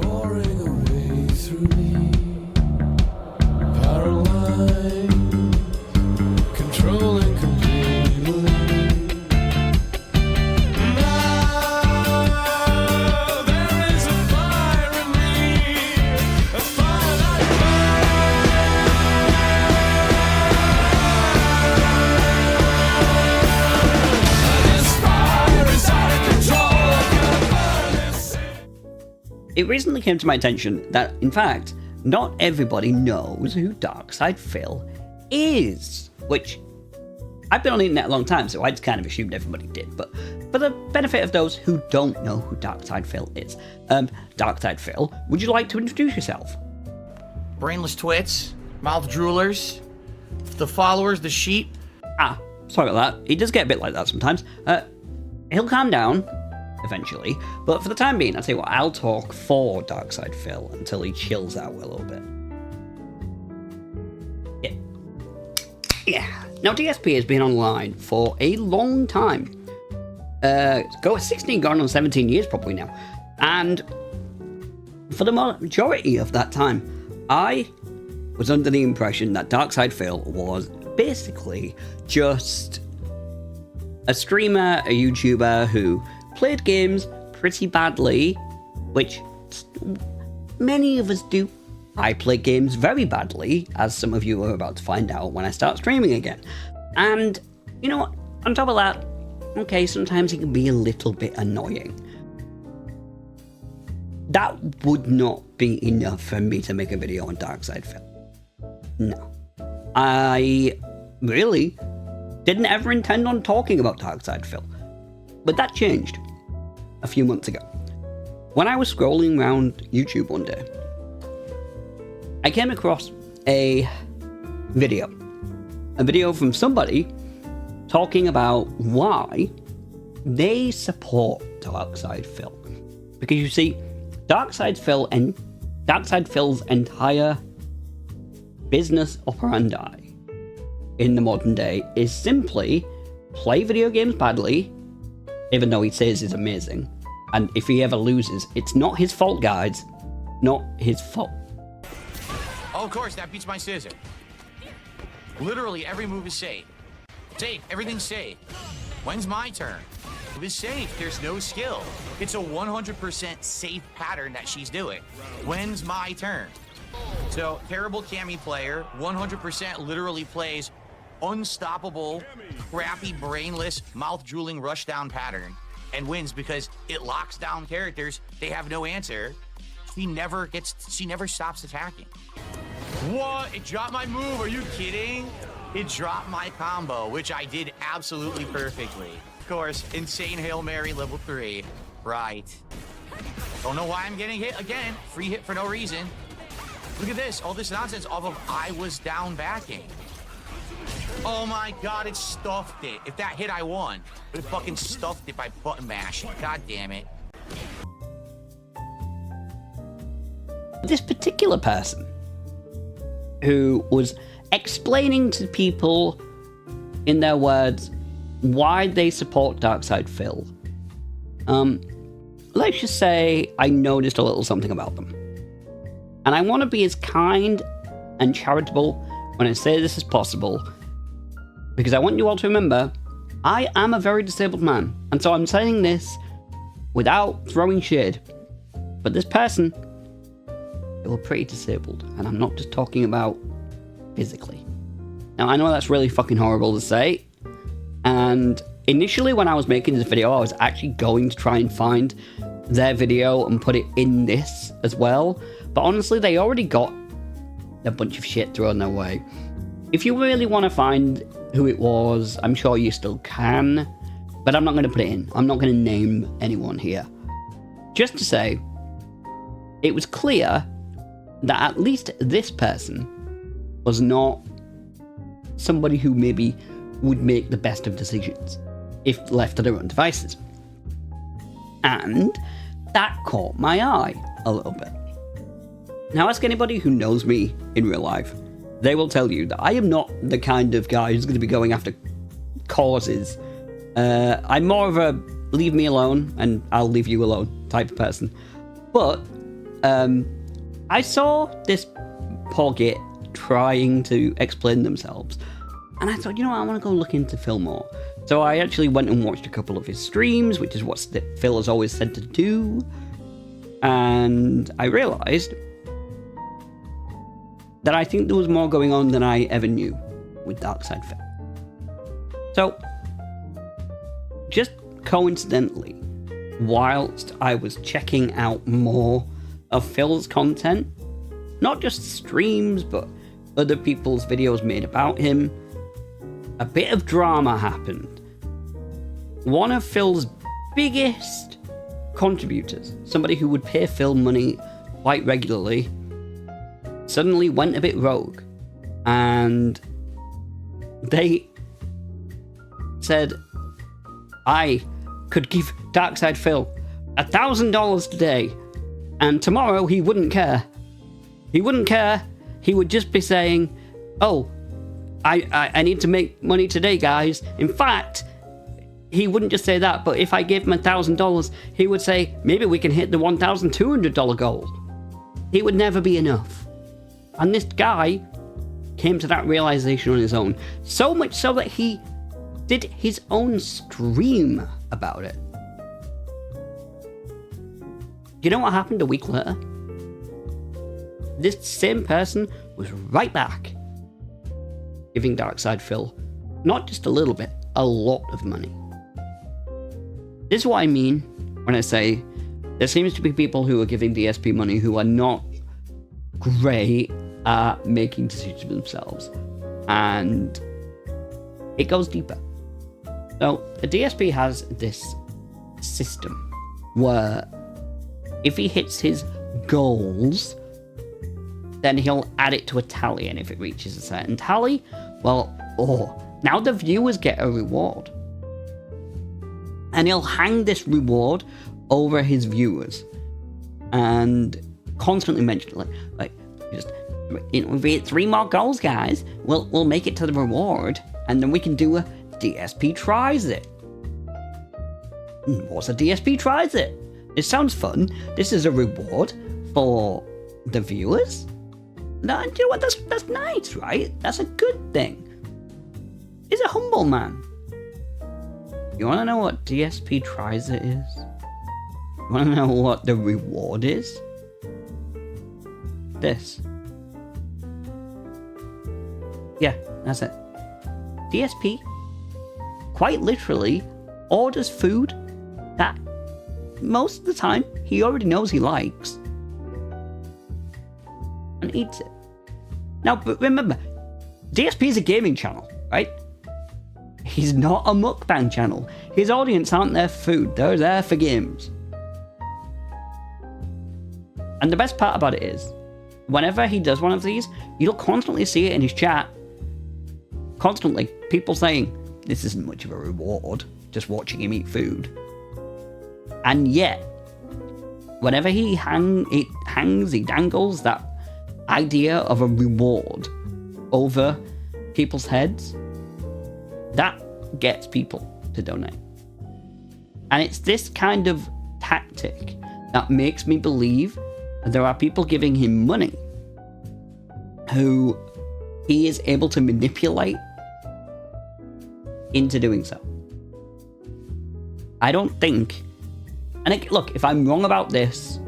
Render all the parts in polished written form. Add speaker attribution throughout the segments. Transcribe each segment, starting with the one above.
Speaker 1: boring away through me, paralyzed, controlling completely. Now there is a fire in me, a fire like this fire is out of control. I can burn this.
Speaker 2: It recently came to my attention that, in fact, not everybody knows who darksydephil is, which I've been on the internet a long time, so I just kind of assumed everybody did. But for the benefit of those who don't know who darksydephil is, darksydephil, would you like to introduce yourself?
Speaker 3: Brainless twits, mouth droolers, the followers, the sheep.
Speaker 2: Ah, sorry about that. He does get a bit like that sometimes. He'll calm down eventually, but for the time being, I'll tell you what, I'll talk for darksydephil until he chills out a little bit. Yeah. Now, DSP has been online for a long time. 16 gone on 17 years probably now. And for the majority of that time, I was under the impression that darksydephil was basically just a streamer, a YouTuber who played games pretty badly, which many of us do. I play games very badly, as some of you are about to find out when I start streaming again. And, you know what, on top of that, okay, sometimes it can be a little bit annoying. That would not be enough for me to make a video on darksydephil. No. I really didn't ever intend on talking about darksydephil. But that changed a few months ago. When I was scrolling around YouTube one day, I came across a video from somebody talking about why they support darksydephil. Because you see, darksydephil's entire business operandi in the modern day is simply play video games badly, even though he says he's amazing. And if he ever loses, it's not his fault, guys. Not his fault.
Speaker 3: Oh, of course, that beats my scissor. Literally every move is safe. Safe, everything's safe. When's my turn? It was safe, there's no skill. It's a 100% safe pattern that she's doing. When's my turn? So, terrible Cammy player, 100% literally plays unstoppable, crappy, brainless, mouth-drooling rushdown pattern and wins because it locks down characters. They have no answer. She never stops attacking. What? It dropped my move. Are you kidding? It dropped my combo, which I did absolutely perfectly. Of course, insane Hail Mary level 3. Right. Don't know why I'm getting hit again. Free hit for no reason. Look at this. All this nonsense off of I was down backing. Oh my god, it stuffed it. If that hit, I won. But it fucking stuffed it by button mashing. God damn it.
Speaker 2: This particular person who was explaining to people in their words why they support darksydephil. Let's just say I noticed a little something about them. And I want to be as kind and charitable when I say this as possible, because I want you all to remember, I am a very disabled man, and so I'm saying this without throwing shade. But this person, they were pretty disabled, and I'm not just talking about physically. Now, I know that's really fucking horrible to say, and initially when I was making this video, I was actually going to try and find their video and put it in this as well, but honestly, they already got a bunch of shit thrown their way. If you really want to find who it was, I'm sure you still can, but I'm not going to put it in. I'm not going to name anyone here. Just to say, it was clear that at least this person was not somebody who maybe would make the best of decisions if left to their own devices. And that caught my eye a little bit. Now, ask anybody who knows me in real life. They will tell you that I am not the kind of guy who's going to be going after causes. I'm more of a leave me alone and I'll leave you alone type of person. But I saw this poor git trying to explain themselves, and I thought, you know what, I want to go look into Phil more. So I actually went and watched a couple of his streams, which is what Phil has always said to do, and I realised that I think there was more going on than I ever knew with darksydephil. So, just coincidentally, whilst I was checking out more of Phil's content, not just streams, but other people's videos made about him, a bit of drama happened. One of Phil's biggest contributors, somebody who would pay Phil money quite regularly, suddenly went a bit rogue, and they said, I could give darksydephil $1,000 today, and tomorrow he wouldn't care. He wouldn't care. He would just be saying, oh, I need to make money today, guys. In fact, he wouldn't just say that, but if I gave him $1,000, he would say, maybe we can hit the $1,200 goal. He would never be enough. And this guy came to that realization on his own. So much so that he did his own stream about it. You know what happened a week later? This same person was right back, giving darksydephil not just a little bit, a lot of money. This is what I mean when I say there seems to be people who are giving DSP money who are not great at making decisions themselves, and it goes deeper. So the DSP has this system where if he hits his goals, then he'll add it to a tally, and if it reaches a certain tally, well, now the viewers get a reward. And he'll hang this reward over his viewers and constantly mention it, like just, you know, if we hit 3 more goals, guys, we'll make it to the reward, and then we can do a DSP tries it. What's a DSP tries it? It sounds fun. This is a reward for the viewers. No, you know what? That's nice, right? That's a good thing. He's a humble man. You want to know what DSP tries it is? You want to know what the reward is? This. Yeah, that's it. DSP quite literally orders food that most of the time he already knows he likes and eats it. Now, but remember, DSP is a gaming channel, right? He's not a mukbang channel. His audience aren't there for food, they're there for games. And the best part about it is, whenever he does one of these, you'll constantly see it in his chat. Constantly, people saying, this isn't much of a reward, just watching him eat food. And yet, whenever he dangles that idea of a reward over people's heads, that gets people to donate. And it's this kind of tactic that makes me believe that there are people giving him money who he is able to manipulate into doing so. I don't think, and look, if I'm wrong about this,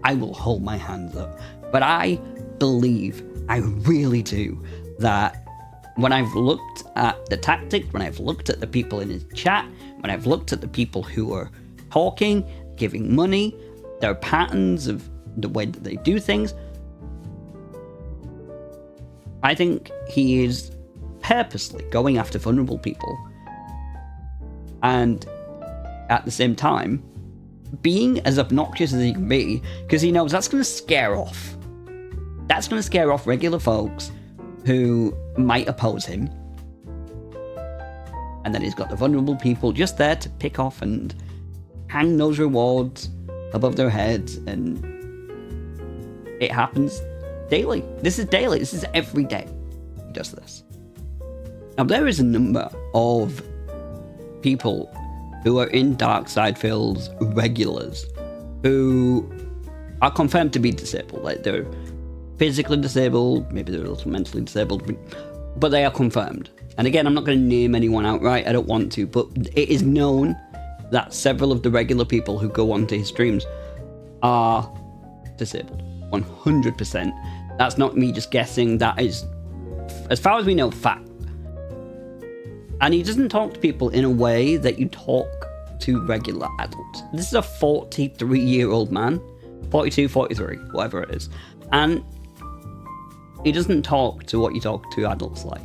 Speaker 2: I will hold my hands up. But I believe, I really do, that when I've looked at the tactic, when I've looked at the people in his chat, when I've looked at the people who are talking, giving money, their patterns of the way that they do things, I think he is purposely going after vulnerable people, and at the same time being as obnoxious as he can be, because he knows that's going to scare off regular folks who might oppose him, and then he's got the vulnerable people just there to pick off and hang those rewards above their heads, and it happens daily. This is daily. This is every day he does this. Now, there is a number of people who are in darksydephil's regulars who are confirmed to be disabled. Like, they're physically disabled, maybe they're a little mentally disabled, but they are confirmed. And again, I'm not going to name anyone outright, I don't want to, but it is known that several of the regular people who go onto his streams are disabled. 100%. That's not me just guessing, that is, as far as we know, fact. And he doesn't talk to people in a way that you talk to regular adults. This is a 43-year-old man, 42, 43, whatever it is. And he doesn't talk to what you talk to adults like.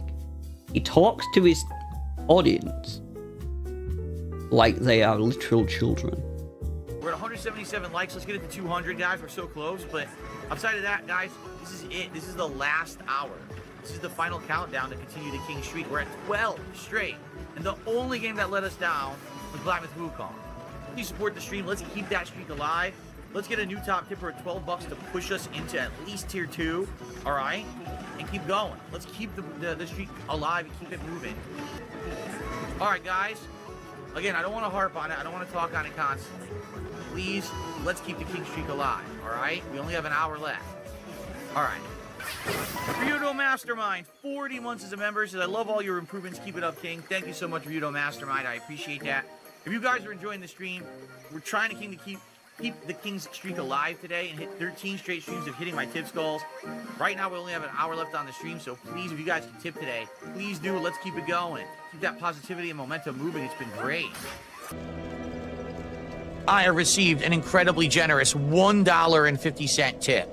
Speaker 2: He talks to his audience like they are literal children.
Speaker 4: We're at 177 likes. Let's get it to 200, guys. We're so close. But outside of that, guys, this is it. This is the last hour. This is the final countdown to continue to King Street. We're at 12 straight. And the only game that let us down was Black Myth Wukong. Please support the stream. Let's keep that streak alive. Let's get a new top tipper at 12 bucks to push us into at least tier 2. All right? And keep going. Let's keep the streak alive and keep it moving. All right, guys. Again, I don't want to harp on it. I don't want to talk on it constantly. Please, let's keep the King streak alive. All right? We only have an hour left. All right. Ryudo Mastermind, 40 months as a member. Says, I love all your improvements. Keep it up, King. Thank you so much, Ryudo Mastermind. I appreciate that. If you guys are enjoying the stream, we're trying to keep the King's streak alive today and hit 13 straight streams of hitting my tip skulls. Right now, we only have an hour left on the stream, so please, if you guys can tip today, please do. Let's keep it going. Keep that positivity and momentum moving. It's been great.
Speaker 3: I have received an incredibly generous $1.50 tip.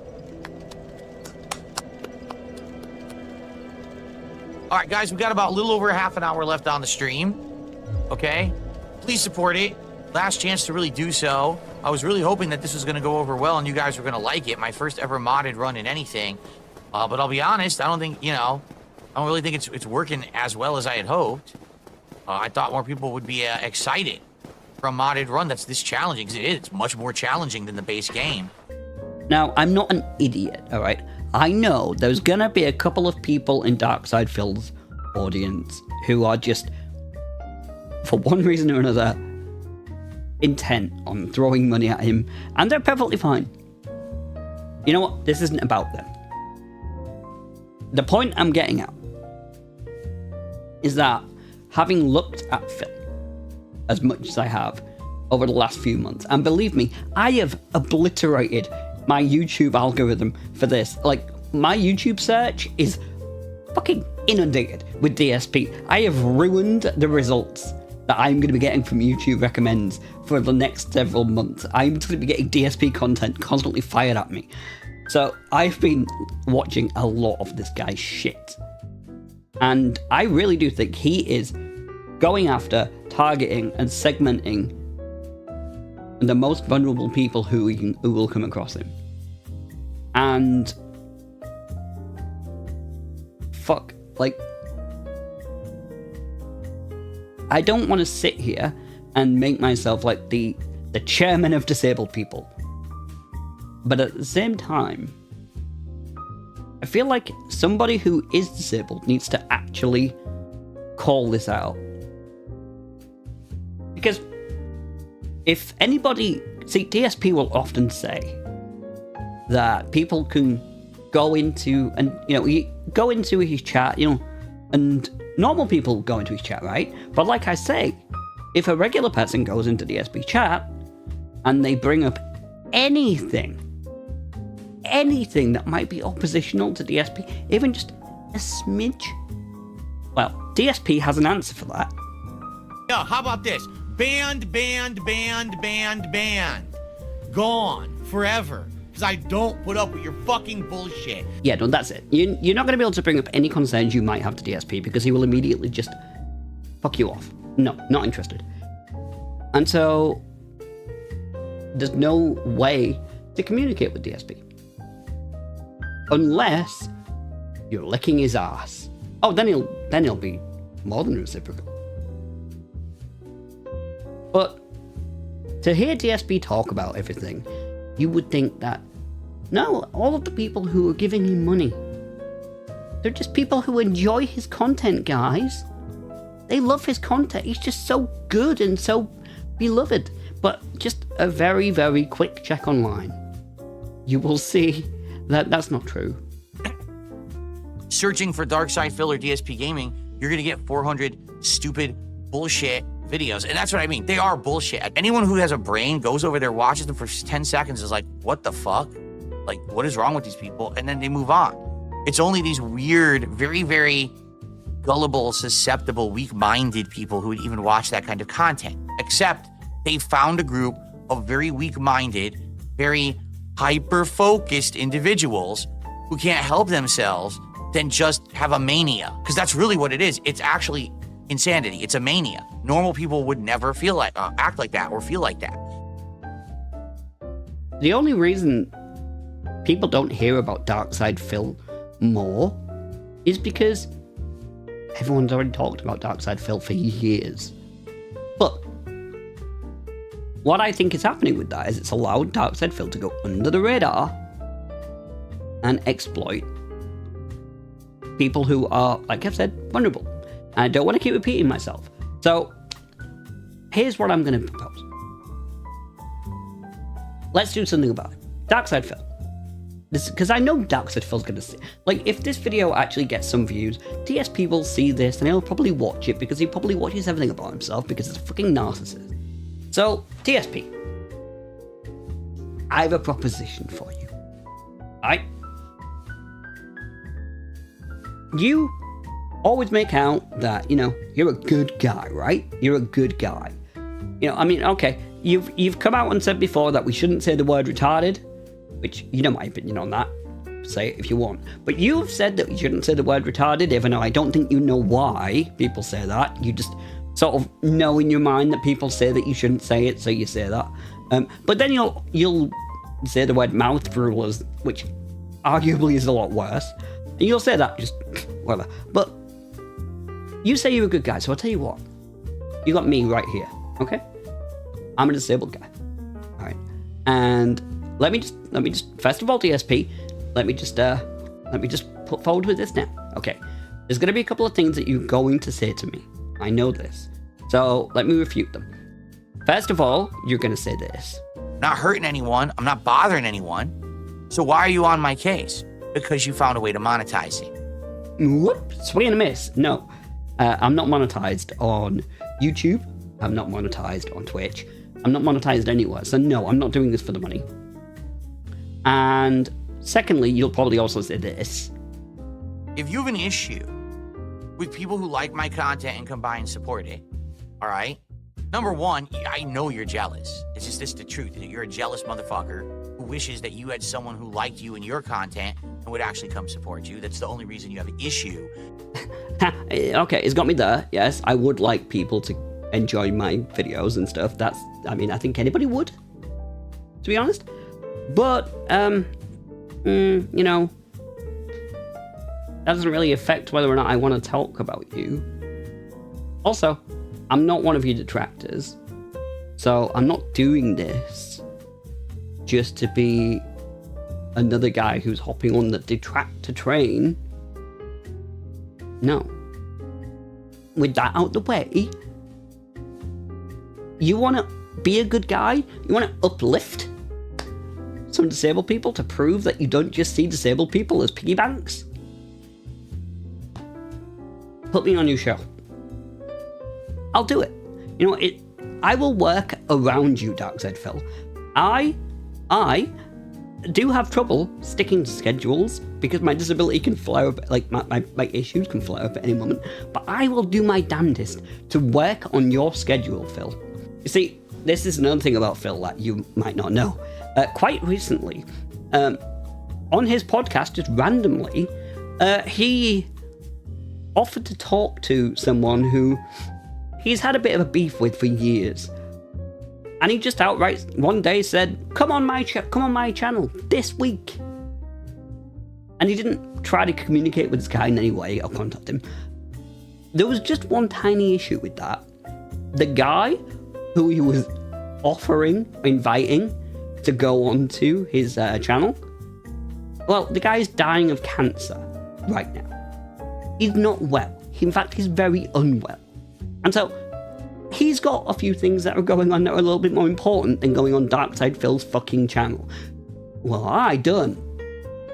Speaker 3: All right, guys, we got about a little over half an hour left on the stream. Okay? Please support it. Last chance to really do so. I was really hoping that this was going to go over well and you guys were going to like it. My first ever modded run in anything. But I'll be honest, I don't think, I don't really think it's working as well as I had hoped. I thought more people would be excited for a modded run that's this challenging, because it's much more challenging than the base game.
Speaker 2: Now, I'm not an idiot, alright? I know there's gonna be a couple of people in darksydephil's audience who are just, for one reason or another, intent on throwing money at him, and they're perfectly fine. You know what? This isn't about them. The point I'm getting at is that having looked at Phil as much as I have over the last few months, and believe me, I have obliterated my YouTube algorithm for this. Like, my YouTube search is fucking inundated with DSP. I have ruined the results that I'm going to be getting from YouTube recommends for the next several months. I'm just going to be getting DSP content constantly fired at me. So I've been watching a lot of this guy's shit. And I really do think he is going after, targeting, and segmenting the most vulnerable people who will come across him. And fuck, like, I don't want to sit here and make myself like the chairman of disabled people. But at the same time, I feel like somebody who is disabled needs to actually call this out. Because if anybody... See, DSP will often say that people can go into... And, go into his chat, and normal people go into his chat, right? But like I say, if a regular person goes into DSP chat and they bring up anything that might be oppositional to DSP, even just a smidge, well, DSP has an answer for that.
Speaker 4: Yeah, how about this? Banned. Gone. Forever. Because I don't put up with your fucking bullshit.
Speaker 2: Yeah, no, that's it. You're not going to be able to bring up any concerns you might have to DSP, because he will immediately just fuck you off. No, not interested. And so there's no way to communicate with DSP. Unless you're licking his ass. Oh, then he'll be more than reciprocal. But to hear DSP talk about everything, you would think that, no, all of the people who are giving him money, they're just people who enjoy his content, guys. They love his content. He's just so good and so beloved. But just a very, very quick check online. you will see that that's not true.
Speaker 3: Searching for darksydephil or DSP Gaming, you're gonna get 400 stupid bullshit videos. And that's what I mean. They are bullshit. Anyone who has a brain goes over there, watches them for 10 seconds, is like, what the fuck? Like, what is wrong with these people? And then they move on. It's only these weird, very, very gullible, susceptible, weak-minded people who would even watch that kind of content. Except they found a group of very weak-minded, very hyper-focused individuals who can't help themselves then just have a mania. Because that's really what it is. It's actually insanity. It's a mania. Normal people would never feel like, act like that or feel like that.
Speaker 2: The only reason people don't hear about darksydephil more is because everyone's already talked about darksydephil for years. But what I think is happening with that is it's allowed darksydephil to go under the radar and exploit people who are, like I've said, vulnerable. And I don't want to keep repeating myself. So here's what I'm going to propose. Let's do something about it. Darksydephil. Because I know darksydephil's going to see. Like, if this video actually gets some views, DSP will see this and he'll probably watch it because he probably watches everything about himself because it's a fucking narcissist. So, DSP, I have a proposition for you. Alright? You always make out that, you know, you're a good guy, right? You're a good guy. You know, I mean, okay, you've come out and said before that we shouldn't say the word retarded, which, you know my opinion on that. Say it if you want. But you've said that we shouldn't say the word retarded, even though I don't think you know why people say that. You just sort of know in your mind that people say that you shouldn't say it, so you say that. But then you'll say the word mouth rulers, which arguably is a lot worse. And you'll say that, just whatever. But you say you're a good guy, so I'll tell you what. You got me right here, okay? I'm a disabled guy. Alright. And let me just first of all, DSP, let me just put forward with this now. Okay. There's gonna be a couple of things that you're going to say to me. I know this. So let me refute them. First of all, you're gonna say this.
Speaker 3: I'm not hurting anyone. I'm not bothering anyone. So why are you on my case? Because you found a way to monetize it.
Speaker 2: Whoop, swing and a miss. No. I'm not monetized on YouTube. I'm not monetized on Twitch. I'm not monetized anywhere. So no, I'm not doing this for the money. And secondly, you'll probably also say this.
Speaker 3: If you have an issue with people who like my content and come by and support it, all right? Number one, I know you're jealous. It's just the truth. You're a jealous motherfucker who wishes that you had someone who liked you and your content and would actually come support you. That's the only reason you have an issue.
Speaker 2: Okay, it's got me there. Yes, I would like people to enjoy my videos and stuff. I think anybody would, to be honest. But, you know, that doesn't really affect whether or not I want to talk about you. Also, I'm not one of your detractors, so I'm not doing this just to be another guy who's hopping on the detractor train. No. With that out the way, you want to be a good guy? You want to uplift some disabled people to prove that you don't just see disabled people as piggy banks? Put me on your show. I'll do it. You know, I will work around you, darksydephil. I do have trouble sticking to schedules because my disability can flare up, like my issues can flare up at any moment. But I will do my damnedest to work on your schedule, Phil. You see, this is another thing about Phil that you might not know. Quite recently, on his podcast, just randomly, he offered to talk to someone who he's had a bit of a beef with for years. And he just outright one day said, come on my channel this week. And he didn't try to communicate with this guy in any way or contact him. There was just one tiny issue with that. The guy who he was inviting to go onto his channel, well, the guy's dying of cancer right now. He's not well. In fact, he's very unwell. And so, he's got a few things that are going on that are a little bit more important than going on darksydephil's fucking channel. Well, I don't.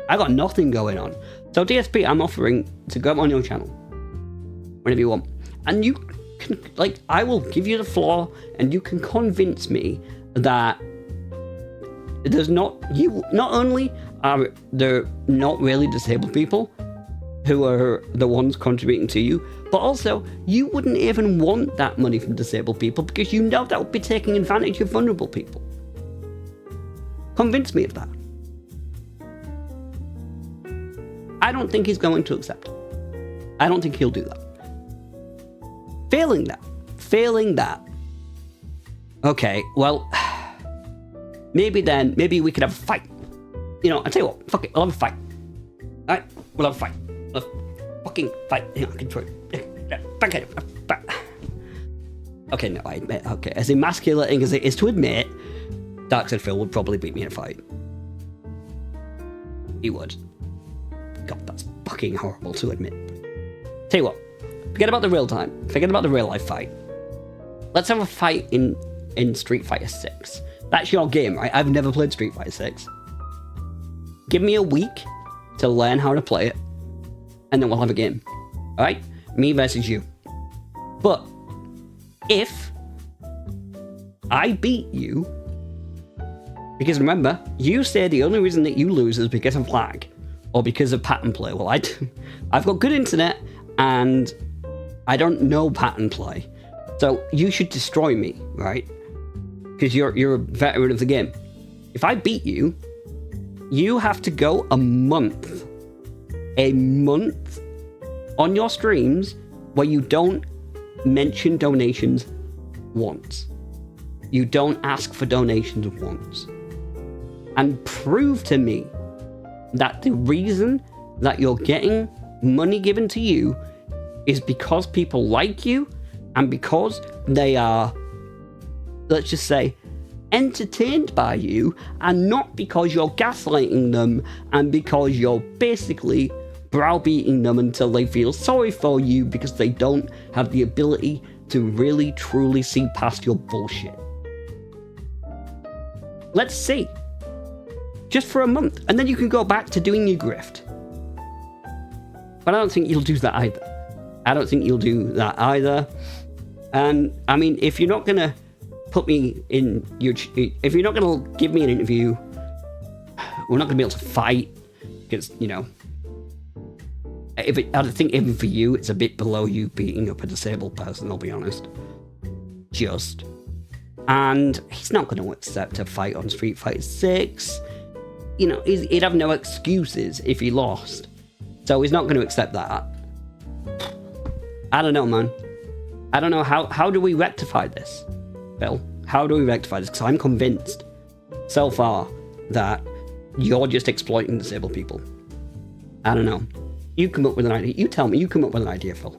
Speaker 2: I got nothing going on. So DSP, I'm offering to go on your channel whenever you want, and you can, like, I will give you the floor, and you can convince me that there's not only are there not really disabled people who are the ones contributing to you, but also you wouldn't even want that money from disabled people because you know that would be taking advantage of vulnerable people. Convince me of that. I don't think he's going to accept it. I don't think he'll do that. Failing that. Okay, well, maybe we could have a fight. You know, I'll tell you what, fuck it, I'll have a fight. Alright, we'll have a fight. We'll have a fucking fight. Hang on, I can try it. Back. Okay, no, I admit, okay, as emasculating as it is to admit, darksydephil would probably beat me in a fight. He would. God, that's fucking horrible to admit. Tell you what, forget about the real time. Forget about the real life fight. Let's have a fight in Street Fighter 6. That's your game, right? I've never played Street Fighter 6. Give me a week to learn how to play it, and then we'll have a game. Alright? Me versus you. But if I beat you, because remember, you say the only reason that you lose is because of lag, or because of pattern play. Well, I've got good internet, and I don't know pattern play. So you should destroy me, right? Because you're a veteran of the game. If I beat you, you have to go a month on your streams where you don't mention donations once. You don't ask for donations once. And prove to me that the reason that you're getting money given to you is because people like you and because they are, let's just say, entertained by you, and not because you're gaslighting them and because you're basically browbeating them until they feel sorry for you because they don't have the ability to really truly see past your bullshit. Let's see. Just for a month, and then you can go back to doing your grift. But I don't think you'll do that either. And I mean, if you're not gonna put me in your, if you're not gonna give me an interview, we're not gonna be able to fight because, you know, I think even for you, it's a bit below you beating up a disabled person. I'll be honest. And he's not going to accept a fight on Street Fighter 6. You know, he'd have no excuses if he lost. So he's not going to accept that. I don't know, man. I don't know. How do we rectify this, Phil? How do we rectify this? Because I'm convinced so far that you're just exploiting disabled people. I don't know. You come up with an idea. You tell me. You come up with an idea, Phil.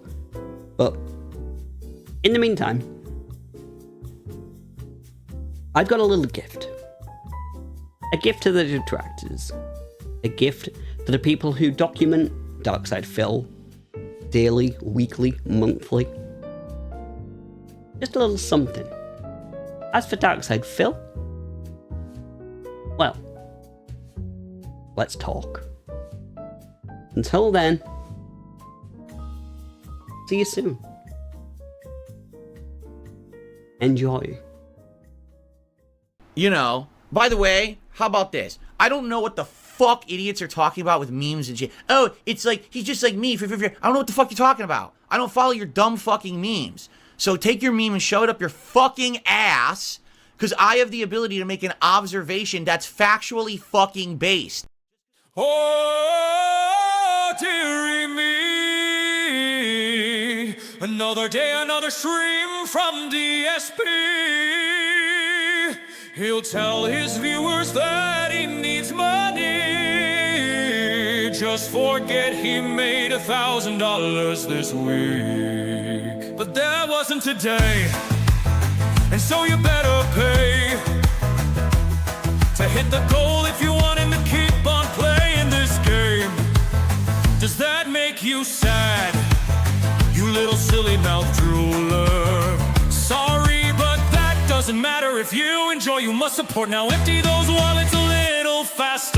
Speaker 2: But in the meantime, I've got a little gift. A gift to the detractors. A gift to the people who document darksydephil daily, weekly, monthly. Just a little something. As for darksydephil, well, let's talk. Until then, see you soon. Enjoy.
Speaker 4: You know, by the way, how about this? I don't know what the fuck idiots are talking about with memes and shit. Oh, it's like, he's just like me. I don't know what the fuck you're talking about. I don't follow your dumb fucking memes. So take your meme and shove it up your fucking ass, because I have the ability to make an observation that's factually fucking based.
Speaker 1: Oh, dearie me. Another day, another stream from DSP. He'll tell his viewers that he needs money. Just forget he made $1,000 this week. But that wasn't today, and so you better pay to hit the goal if you want him to keep on playing this game. Does that make you sad, you little silly mouth drooler? Sorry, but that doesn't matter. If you enjoy, you must support. Now empty those wallets a little faster.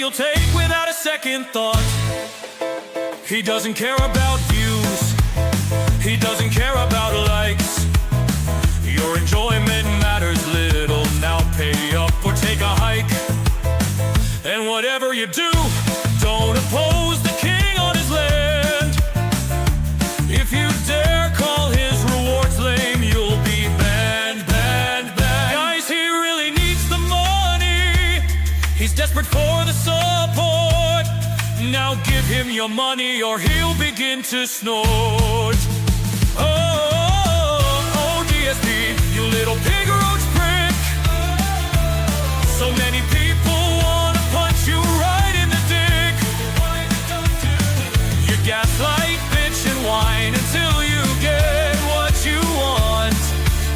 Speaker 1: he'll take without a second thought. He doesn't care about views, he doesn't care about likes. Your enjoyment matters little, now pay up or take a hike. And whatever you do, don't oppose the king on his land. If you dare call his rewards lame, you'll be banned, banned, banned. Guys, he really needs the money, he's desperate for the support. Now give him your money or he'll begin to snort. Oh, DSP, you little pig roach prick. So many people wanna punch you right in the dick. You gaslight, bitch, and whine until you get what you want.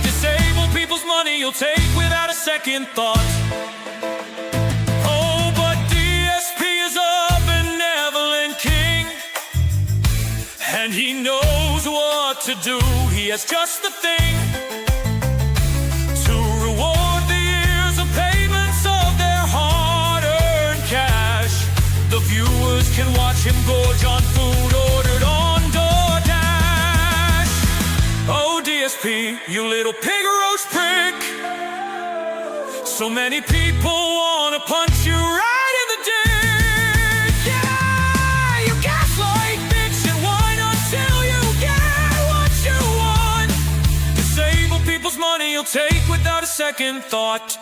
Speaker 1: Disable people's money you'll take without a second thought. Oh, but DSP is a benevolent king, and he knows what to do. He has just the thing to reward the years of payments of their hard-earned cash. The viewers can watch him gorge on food ordered on DoorDash. Oh, DSP, you little pig roach prick. So many people wanna punch you right in the dick. Yeah, you gaslight, bitch, and whine until you get what you want. Disable people's money you'll take without a second thought.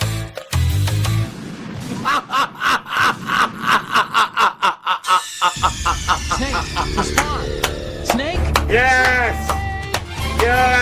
Speaker 5: Snake, respond. Snake?
Speaker 4: Yes! Yes!